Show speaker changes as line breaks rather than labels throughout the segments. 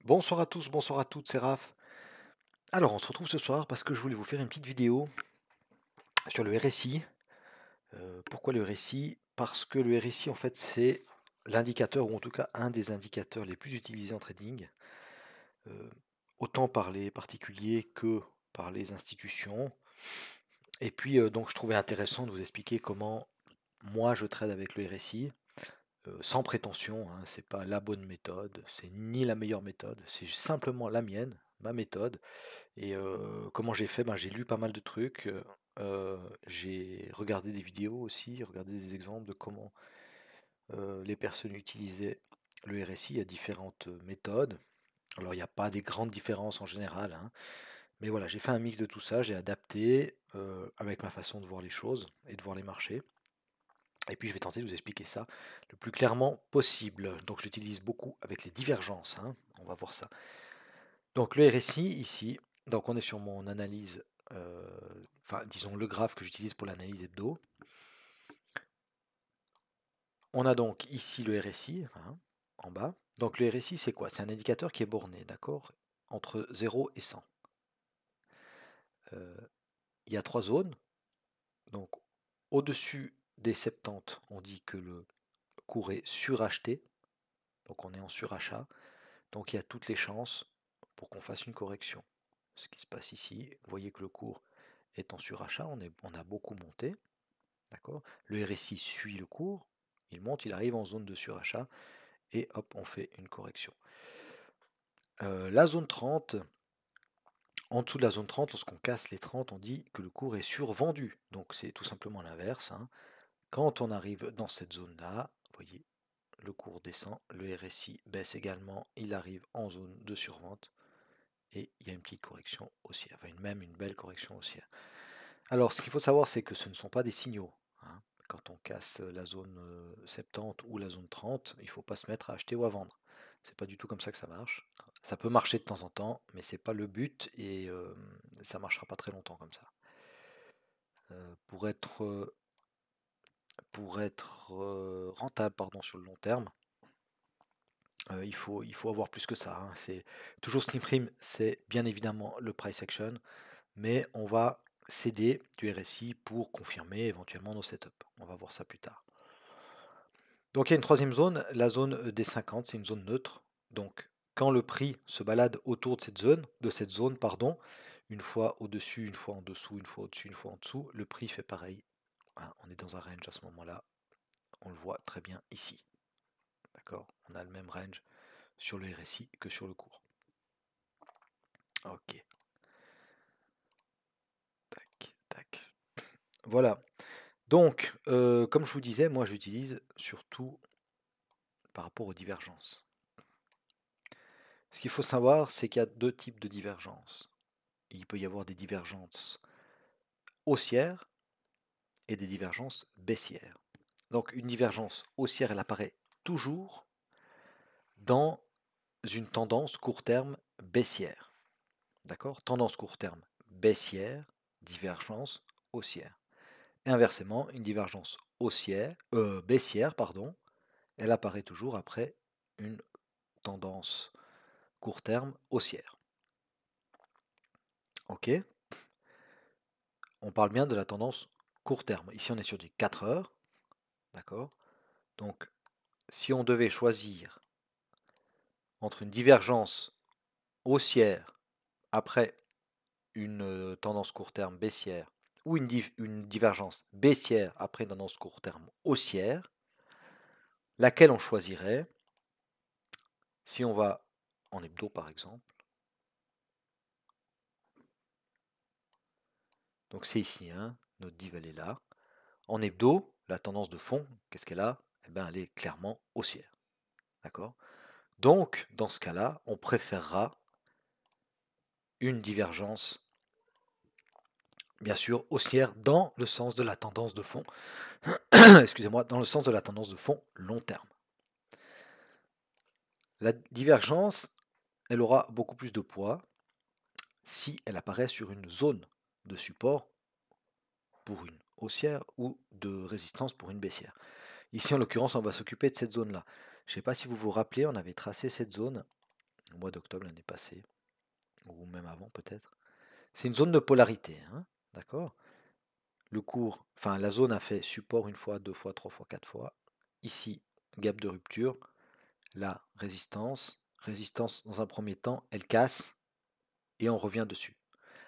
Bonsoir à tous, bonsoir à toutes, c'est Raph. Alors, on se retrouve ce soir parce que je voulais vous faire une petite vidéo sur le RSI. Pourquoi le RSI? Parce que le RSI, en fait, c'est l'indicateur, ou en tout cas un des indicateurs les plus utilisés en trading, euh, autant par les particuliers que par les institutions. Et puis, donc, je trouvais intéressant de vous expliquer comment moi je trade avec le RSI. Sans prétention, hein, c'est pas la bonne méthode, c'est ni la meilleure méthode, c'est simplement la mienne, ma méthode. Et comment j'ai fait? Ben, j'ai lu pas mal de trucs, j'ai regardé des vidéos aussi, regardé des exemples de comment, les personnes utilisaient le RSI. Il y a différentes, méthodes. Alors il n'y a pas des grandes différences en général, hein, mais voilà, j'ai fait un mix de tout ça, j'ai adapté, avec ma façon de voir les choses et de voir les marchés, et puis je vais tenter de vous expliquer ça le plus clairement possible. Donc j'utilise beaucoup avec les divergences, hein, on va voir ça. Donc le RSI ici, donc on est sur mon analyse, enfin disons le graphe que j'utilise pour l'analyse hebdo. On a donc ici le RSI, hein, en bas. Donc le RSI c'est quoi? C'est un indicateur qui est borné, d'accord? Entre 0 et 100. Euh, il y a trois zones. Donc au-dessus des 70, on dit que le cours est suracheté. Donc on est en surachat. Donc il y a toutes les chances pour qu'on fasse une correction. Ce qui se passe ici, vous voyez que le cours est en surachat, on a beaucoup monté. D'accord? Le RSI suit le cours, il monte, il arrive en zone de surachat, et hop, on fait une correction. La zone 30, en dessous de la zone 30, lorsqu'on casse les 30, on dit que le cours est survendu. Donc c'est tout simplement l'inverse, hein. Quand on arrive dans cette zone-là, vous voyez, le cours descend, le RSI baisse également, il arrive en zone de survente, et il y a une petite correction haussière, enfin même une belle correction haussière. Alors ce qu'il faut savoir, c'est que ce ne sont pas des signaux, hein. Quand on casse la zone 70 ou la zone 30, il ne faut pas se mettre à acheter ou à vendre. C'est pas du tout comme ça que ça marche. Ça peut marcher de temps en temps, mais c'est pas le but, et ça marchera pas très longtemps comme ça. Pour être, rentable, pardon, sur le long terme, il faut avoir plus que ça, hein. C'est toujours ce qui prime, c'est bien évidemment le price action, mais on va céder du RSI pour confirmer éventuellement nos setups. On va voir ça plus tard. Donc il y a une troisième zone, la zone des 50, c'est une zone neutre. Donc quand le prix se balade autour de cette zone, pardon, une fois au-dessus, une fois en dessous, une fois au-dessus, une fois en dessous, le prix fait pareil. Hein, on est dans un range à ce moment-là. On le voit très bien ici. D'accord? On a le même range sur le RSI que sur le cours. Ok. Tac, tac. Voilà. Donc, comme je vous disais, moi j'utilise surtout par rapport aux divergences. Ce qu'il faut savoir, c'est qu'il y a deux types de divergences. Il peut y avoir des divergences haussières et des divergences baissières. Donc une divergence haussière, elle apparaît toujours dans une tendance court terme baissière. D'accord? Tendance court terme baissière, divergence haussière. Et inversement, une divergence baissière, pardon, elle apparaît toujours après une tendance court terme haussière. Ok? On parle bien de la tendance court terme. Ici, on est sur du 4 heures. D'accord? Donc, si on devait choisir entre une divergence haussière après une tendance court terme baissière ou une divergence baissière après une tendance court terme haussière, laquelle on choisirait si on va en hebdo par exemple. Donc c'est ici, hein, notre div elle est là. En hebdo, la tendance de fond, qu'est-ce qu'elle a? Eh bien, elle est clairement haussière. D'accord? Donc, dans ce cas-là, on préférera une divergence, bien sûr, haussière dans le sens de la tendance de fond. Excusez-moi, dans le sens de la tendance de fond long terme. La divergence, elle aura beaucoup plus de poids si elle apparaît sur une zone de support pour une haussière ou de résistance pour une baissière. Ici, en l'occurrence, on va s'occuper de cette zone-là. Je ne sais pas si vous vous rappelez, on avait tracé cette zone. au mois d'octobre l'année passée, ou même avant peut-être. C'est une zone de polarité, hein, d'accord? Le cours, enfin la zone a fait support une fois, deux fois, trois fois, quatre fois. Ici, gap de rupture. Là, résistance. Résistance dans un premier temps, elle casse et on revient dessus.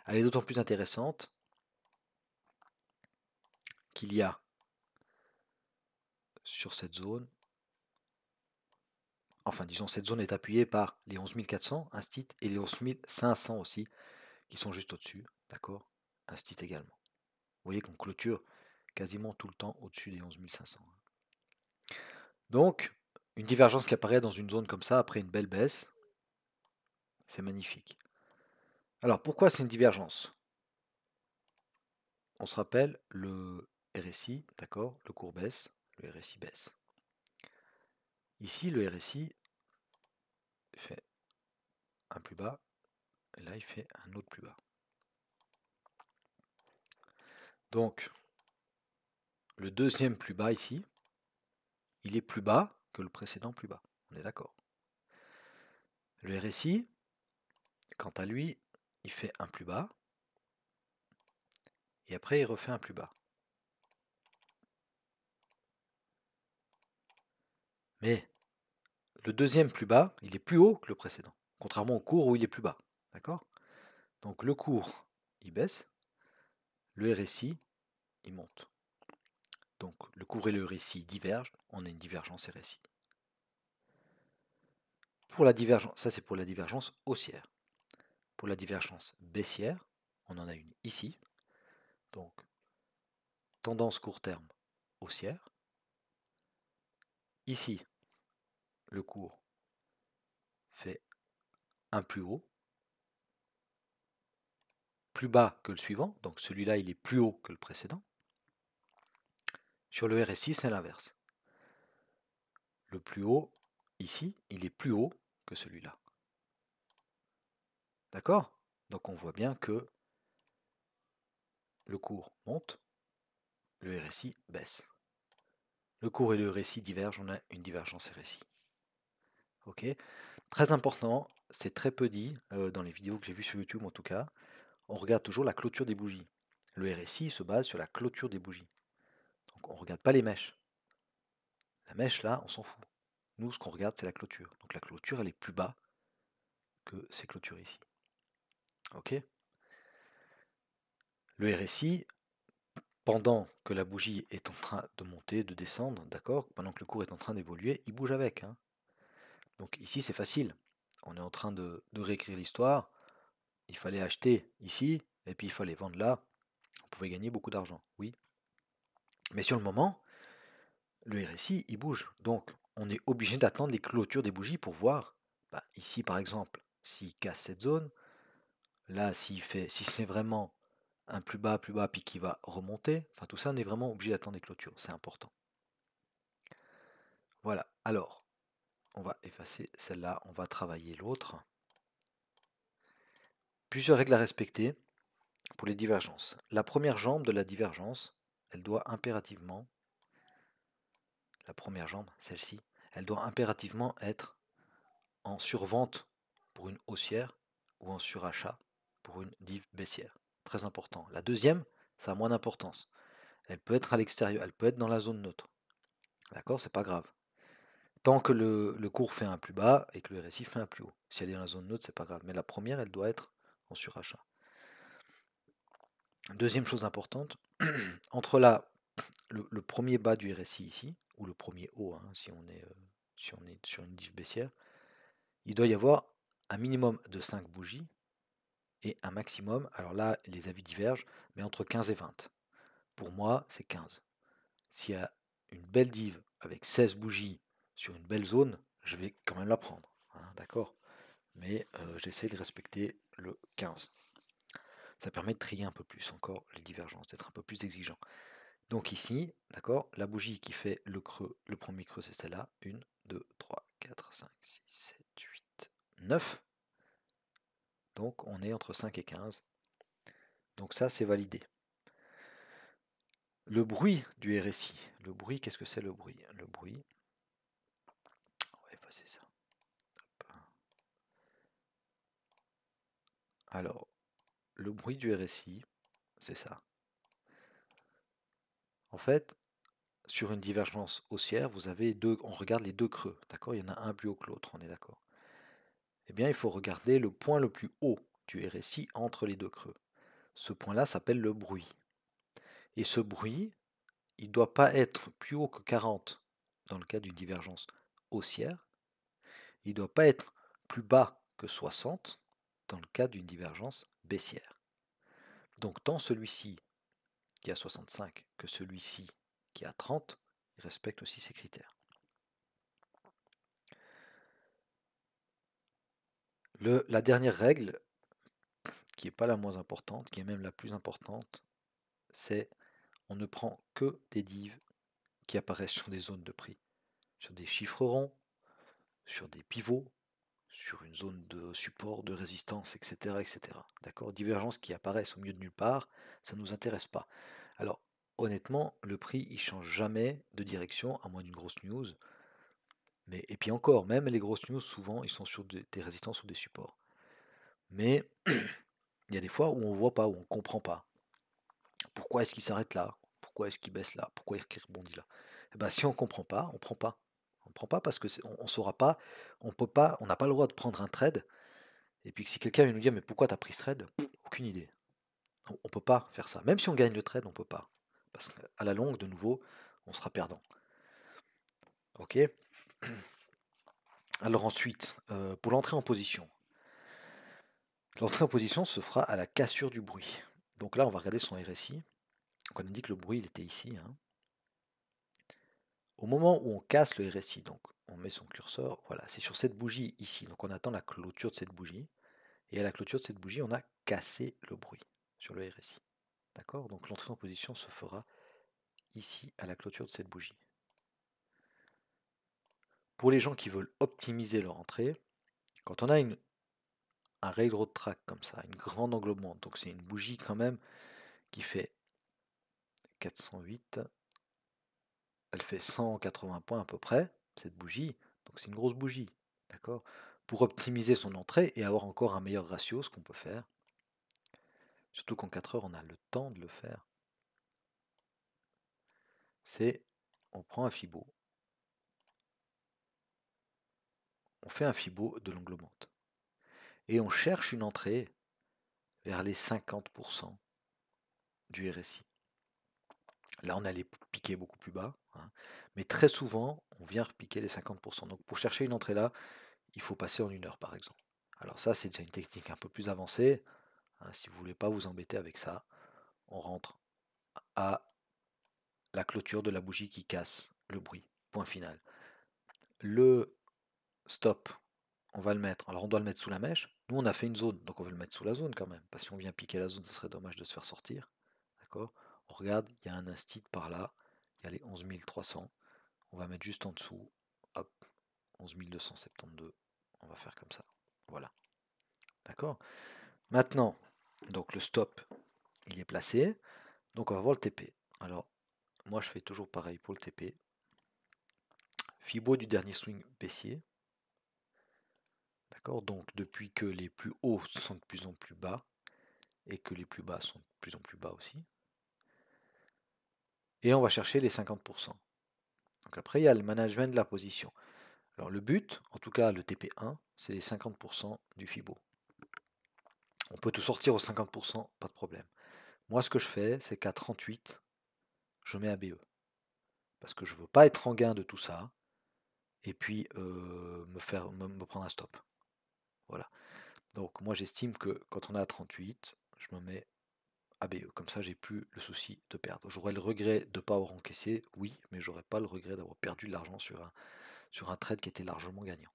Elle est d'autant plus intéressante qu'il y a sur cette zone, enfin disons cette zone est appuyée par les 11 400, un stit, et les 11 500 aussi, qui sont juste au-dessus, d'accord? Un stit également. Vous voyez qu'on clôture quasiment tout le temps au-dessus des 11 500. Donc, une divergence qui apparaît dans une zone comme ça après une belle baisse, c'est magnifique. Alors, pourquoi c'est une divergence? On se rappelle, le RSI, d'accord, le cours baisse, le RSI baisse. Ici, le RSI fait un plus bas, et là, il fait un autre plus bas. Donc, le deuxième plus bas ici, il est plus bas que le précédent plus bas. On est d'accord. Le RSI, quant à lui, il fait un plus bas, et après, il refait un plus bas. Mais le deuxième plus bas, il est plus haut que le précédent, contrairement au cours où il est plus bas. D'accord? Donc le cours, il baisse, le RSI, il monte. Donc le cours et le RSI divergent, on a une divergence RSI. Pour la divergence, ça c'est pour la divergence haussière. Pour la divergence baissière, on en a une ici. Donc tendance court terme haussière. Ici, le cours fait un plus haut, plus bas que le suivant, donc celui-là il est plus haut que le précédent. Sur le RSI, c'est l'inverse. Le plus haut, ici, il est plus haut que celui-là. D'accord? Donc on voit bien que le cours monte, le RSI baisse. Le cours et le RSI divergent, on a une divergence RSI. Ok? Très important, c'est très peu dit dans les vidéos que j'ai vues sur YouTube en tout cas. On regarde toujours la clôture des bougies. Le RSI se base sur la clôture des bougies. Donc on ne regarde pas les mèches. La mèche là, on s'en fout. Nous, ce qu'on regarde, c'est la clôture. Donc la clôture, elle est plus bas que ces clôtures ici. Ok? Le RSI, pendant que la bougie est en train de monter, de descendre, d'accord, pendant que le cours est en train d'évoluer, il bouge avec, hein. Donc ici, c'est facile. On est en train de réécrire l'histoire. Il fallait acheter ici, et puis il fallait vendre là. On pouvait gagner beaucoup d'argent, oui. Mais sur le moment, le RSI, il bouge. Donc, on est obligé d'attendre les clôtures des bougies pour voir. Bah, ici, par exemple, s'il casse cette zone, là, si c'est vraiment un plus bas, puis qui va remonter, enfin tout ça, on est vraiment obligé d'attendre les clôtures. C'est important. Voilà. Alors, on va effacer celle-là, on va travailler l'autre. Plusieurs règles à respecter pour les divergences. La première jambe de la divergence, elle doit impérativement, la première jambe, celle-ci, elle doit impérativement être en survente pour une haussière ou en surachat pour une div baissière. Très important. La deuxième, ça a moins d'importance. Elle peut être à l'extérieur, elle peut être dans la zone neutre. D'accord? C'est pas grave. Tant que le cours fait un plus bas et que le RSI fait un plus haut. Si elle est dans la zone neutre, c'est pas grave. Mais la première, elle doit être en surachat. Deuxième chose importante, entre le premier bas du RSI ici, ou le premier haut, hein, si on est sur une div baissière, il doit y avoir un minimum de 5 bougies et un maximum, alors là les avis divergent, mais entre 15 et 20. Pour moi, c'est 15. S'il y a une belle div avec 16 bougies sur une belle zone, je vais quand même la prendre, hein, d'accord? Mais j'essaie de respecter le 15. Ça permet de trier un peu plus encore les divergences, d'être un peu plus exigeant. Donc ici, d'accord, la bougie qui fait le creux, le premier creux, c'est celle-là. 1, 2, 3, 4, 5, 6, 7, 8, 9. Donc on est entre 5 et 15. Donc ça, c'est validé. Le bruit du RSI. Le bruit, qu'est-ce que c'est le bruit? Le bruit, on va effacer ça. Hop. Alors, le bruit du RSI, c'est ça. En fait, sur une divergence haussière, vous avez on regarde les deux creux, d'accord? Il y en a un plus haut que l'autre, on est d'accord. Eh bien, il faut regarder le point le plus haut du RSI entre les deux creux. Ce point-là s'appelle le bruit. Et ce bruit, il ne doit pas être plus haut que 40 dans le cas d'une divergence haussière. Il ne doit pas être plus bas que 60 dans le cas d'une divergence baissière. Donc tant celui-ci qui a 65 que celui-ci qui a 30 respectent aussi ces critères. La dernière règle, qui n'est pas la moins importante, qui est même la plus importante, c'est on ne prend que des divs qui apparaissent sur des zones de prix, sur des chiffres ronds, sur des pivots, sur une zone de support, de résistance, etc. etc. D'accord? Divergences qui apparaissent au milieu de nulle part, ça ne nous intéresse pas. Alors, honnêtement, le prix, il change jamais de direction, à moins d'une grosse news. Et puis encore, même les grosses news, souvent, ils sont sur des résistances ou des supports. Mais il y a des fois où on ne voit pas, où on ne comprend pas. Pourquoi est-ce qu'il s'arrête là? Pourquoi est-ce qu'il baisse là? Pourquoi est-ce qu'il rebondit là? Eh ben, si on ne comprend pas, on ne prend pas. On ne prend pas parce que on ne saura pas, on peut pas, on n'a pas le droit de prendre un trade. Et puis que si quelqu'un vient nous dire mais pourquoi tu as pris ce trade? Aucune idée. On ne peut pas faire ça. Même si on gagne le trade, on ne peut pas. Parce qu'à la longue, de nouveau, on sera perdant. Ok? Alors ensuite, pour l'entrée en position. L'entrée en position se fera à la cassure du bruit. Donc là, on va regarder son RSI. Donc on a dit que le bruit, il était ici. Hein. Au moment où on casse le RSI, donc on met son curseur, voilà, c'est sur cette bougie ici. Donc on attend la clôture de cette bougie. Et à la clôture de cette bougie, on a cassé le bruit sur le RSI. D'accord? Donc l'entrée en position se fera ici à la clôture de cette bougie. Pour les gens qui veulent optimiser leur entrée, quand on a un railroad track comme ça, une grande englobement, donc c'est une bougie quand même qui fait 408, elle fait 180 points à peu près, cette bougie, donc c'est une grosse bougie, d'accord? Pour optimiser son entrée et avoir encore un meilleur ratio, ce qu'on peut faire, surtout qu'en 4 heures on a le temps de le faire, c'est on prend un Fibo, on fait un Fibo de l'englobement et on cherche une entrée vers les 50% du RSI. Là, on allait piquer beaucoup plus bas, hein. Mais très souvent, on vient repiquer les 50%. Donc pour chercher une entrée là, il faut passer en 1 heure par exemple. Alors ça, c'est déjà une technique un peu plus avancée, hein. Si vous ne voulez pas vous embêter avec ça, on rentre à la clôture de la bougie qui casse le bruit. Point final. Le stop, on va le mettre. Alors on doit le mettre sous la mèche. Nous, on a fait une zone, donc on veut le mettre sous la zone quand même. Parce que si on vient piquer la zone, ce serait dommage de se faire sortir. D'accord? On regarde, il y a un instit par là. Il y a les 11 300. On va mettre juste en dessous. Hop, 11 272. On va faire comme ça. Voilà. D'accord? Maintenant, donc le stop, il est placé. Donc on va voir le TP. Alors, moi je fais toujours pareil pour le TP. Fibo du dernier swing baissier. D'accord? Donc depuis que les plus hauts sont de plus en plus bas et que les plus bas sont de plus en plus bas aussi. Et on va chercher les 50%. Donc après, il y a le management de la position. Alors le but, en tout cas le TP1, c'est les 50% du Fibo. On peut tout sortir aux 50%, pas de problème. Moi, ce que je fais, c'est qu'à 38, je mets ABE. Parce que je ne veux pas être en gain de tout ça. Et puis me prendre un stop. Voilà. Donc moi, j'estime que quand on est à 38, je me mets ABE. Comme ça, j'ai plus le souci de perdre. J'aurais le regret de ne pas avoir encaissé, oui, mais j'aurais pas le regret d'avoir perdu de l'argent sur un trade qui était largement gagnant.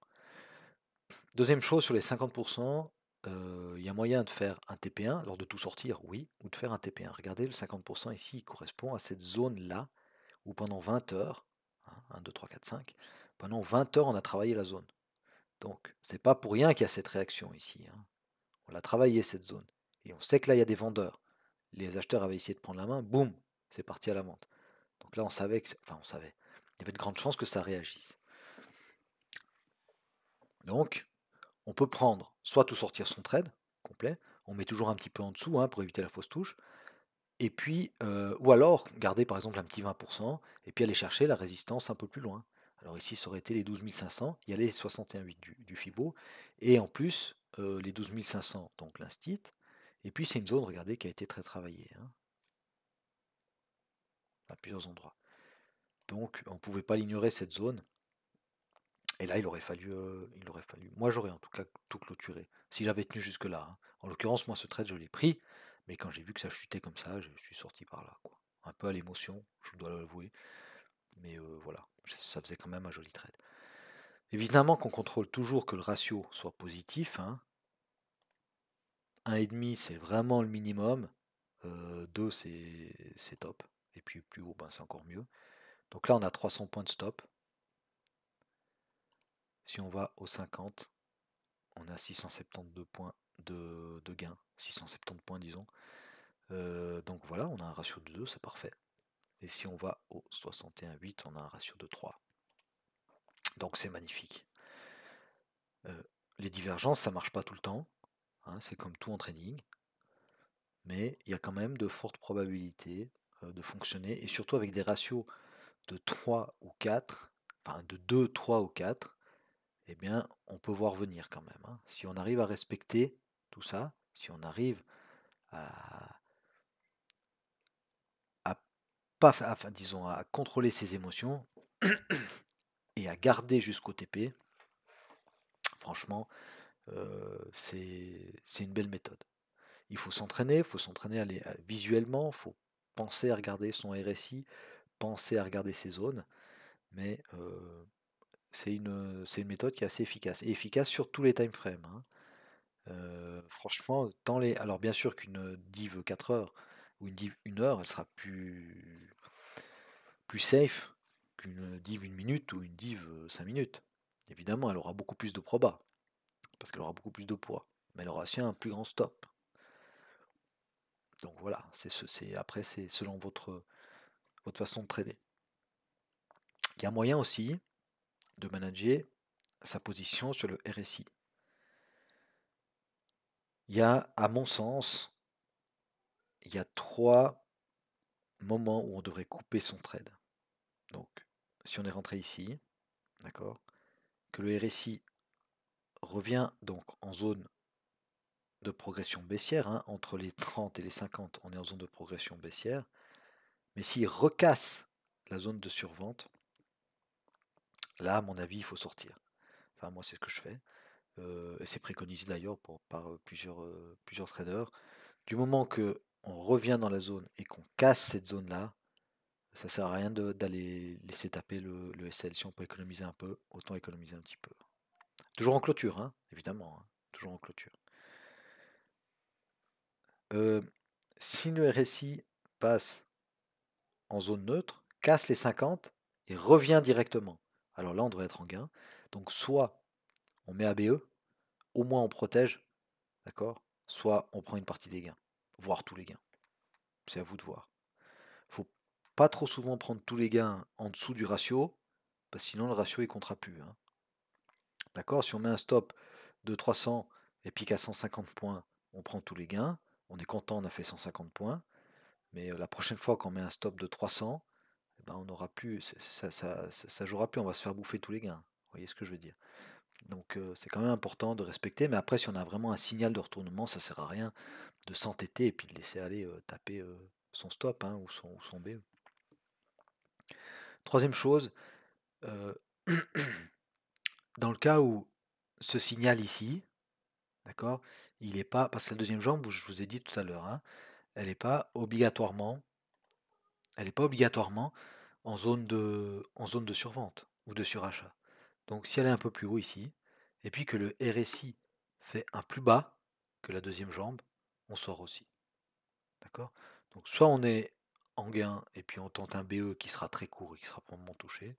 Deuxième chose, sur les 50%, il y a moyen de faire un TP1, alors de tout sortir, oui, ou de faire un TP1. Regardez, le 50% ici, il correspond à cette zone-là, où pendant 20 heures, 1, 2, 3, 4, 5, pendant 20 heures, on a travaillé la zone. Donc, c'est pas pour rien qu'il y a cette réaction ici, hein. On l'a travaillé, cette zone. Et on sait que là, il y a des vendeurs. Les acheteurs avaient essayé de prendre la main, boum, c'est parti à la vente. Donc là, on savait que, enfin, on savait. Il y avait de grandes chances que ça réagisse. Donc, on peut prendre, soit tout sortir son trade complet, on met toujours un petit peu en dessous hein, pour éviter la fausse touche. Et puis, ou alors garder par exemple un petit 20% et puis aller chercher la résistance un peu plus loin. Alors ici, ça aurait été les 12 500, il y a les 61,8 du Fibo, et en plus, les 12 500, donc l'instit, et puis c'est une zone, regardez, qui a été très travaillée, hein, à plusieurs endroits. Donc on ne pouvait pas l'ignorer cette zone, et là il aurait fallu, moi j'aurais en tout cas tout clôturé, si j'avais tenu jusque là, hein. En l'occurrence, moi ce trade je l'ai pris, mais quand j'ai vu que ça chutait comme ça, je suis sorti par là, quoi. Un peu à l'émotion, je dois l'avouer. Mais voilà, ça faisait quand même un joli trade. Évidemment qu'on contrôle toujours que le ratio soit positif, hein. 1,5 c'est vraiment le minimum. 2 c'est top. Et puis plus haut, ben, c'est encore mieux. Donc là on a 300 points de stop. Si on va au 50, on a 672 points de gain. 670 points disons. Donc voilà, on a un ratio de 2, c'est parfait. Et si on va au 61,8, on a un ratio de 3. Donc c'est magnifique. Les divergences, ça marche pas tout le temps, hein, c'est comme tout en trading, mais il y a quand même de fortes probabilités de fonctionner, et surtout avec des ratios de 3 ou 4, enfin de 2, 3 ou 4, eh bien on peut voir venir quand même, hein. Si on arrive à respecter tout ça, si on arrive à, à pas, enfin, disons, à contrôler ses émotions et à garder jusqu'au TP, franchement, c'est une belle méthode. Il faut s'entraîner visuellement, il faut penser à regarder son RSI, penser à regarder ses zones, mais c'est une méthode qui est assez efficace. Et efficace sur tous les time frames, hein. Franchement, alors bien sûr qu'une div 4 heures ou une div 1 heure, elle sera plus safe qu'une div 1 minute ou une div 5 minutes. Évidemment, elle aura beaucoup plus de proba, parce qu'elle aura beaucoup plus de poids, mais elle aura aussi un plus grand stop. Donc voilà, après c'est selon votre façon de trader. Il y a moyen aussi de manager sa position sur le RSI. Il y a, à mon sens, il y a 3 moments où on devrait couper son trade. Donc, si on est rentré ici, d'accord, que le RSI revient donc en zone de progression baissière, hein, entre les 30 et les 50, on est en zone de progression baissière, mais s'il recasse la zone de survente, là, à mon avis, il faut sortir. Enfin, moi, c'est ce que je fais. Et c'est préconisé d'ailleurs par plusieurs traders. Du moment que on revient dans la zone et qu'on casse cette zone-là, ça sert à rien d'aller laisser taper le SL. Si on peut économiser un peu, autant économiser un petit peu. Toujours en clôture, hein, évidemment, hein, toujours en clôture. Euh, Si le RSI passe en zone neutre, casse les 50 et revient directement, alors là, on devrait être en gain. Donc, soit on met ABE, au moins on protège, d'accord? Soit on prend une partie des gains, voire tous les gains. C'est à vous de voir. Faut pas trop souvent prendre tous les gains en dessous du ratio, parce que sinon le ratio il comptera plus, hein. D'accord? Si on met un stop de 300 et puis qu'à 150 points, on prend tous les gains, on est content, on a fait 150 points, mais la prochaine fois qu'on met un stop de 300, eh ben, on n'aura plus, ça jouera plus, on va se faire bouffer tous les gains. Vous voyez ce que je veux dire? Donc c'est quand même important de respecter, mais après si on a vraiment un signal de retournement, ça sert à rien de s'entêter et puis de laisser aller taper son stop, hein, ou son BE. Troisième chose, euh, dans le cas où ce signal ici, d'accord, il n'est pas, parce que la deuxième jambe, je vous ai dit tout à l'heure, hein, elle n'est pas obligatoirement, en zone de survente ou de surachat. Donc si elle est un peu plus haut ici, et puis que le RSI fait un plus bas que la deuxième jambe, on sort aussi. D'accord? Donc soit on est en gain et puis on tente un BE qui sera très court et qui sera probablement touché,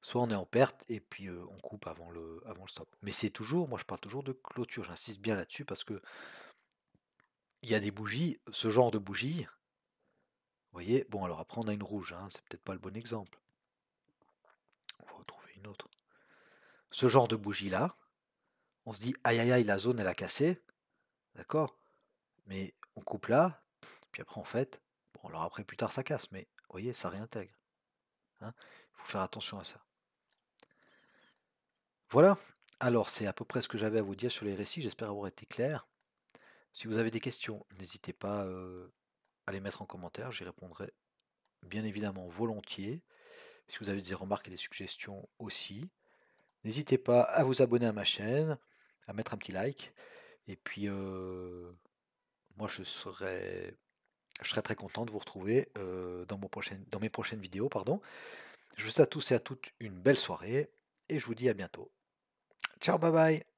soit on est en perte et puis on coupe avant le stop. Mais c'est toujours, moi je parle toujours de clôture, j'insiste bien là-dessus parce que il y a des bougies, ce genre de bougies, vous voyez, bon alors après on a une rouge, hein, c'est peut-être pas le bon exemple. On va retrouver une autre. Ce genre de bougie là, on se dit aïe aïe aïe, la zone elle a cassé, d'accord? Mais on coupe là, puis après en fait, bon alors après plus tard ça casse, mais vous voyez, ça réintègre, hein. Il faut faire attention à ça. Voilà, alors c'est à peu près ce que j'avais à vous dire sur les récits, j'espère avoir été clair. Si vous avez des questions, n'hésitez pas à les mettre en commentaire, j'y répondrai bien évidemment volontiers. Si vous avez des remarques et des suggestions aussi, n'hésitez pas à vous abonner à ma chaîne, à mettre un petit like, et puis moi je serais très content de vous retrouver dans mes prochaines vidéos, pardon. Je vous souhaite à tous et à toutes une belle soirée, et je vous dis à bientôt. Ciao, bye bye!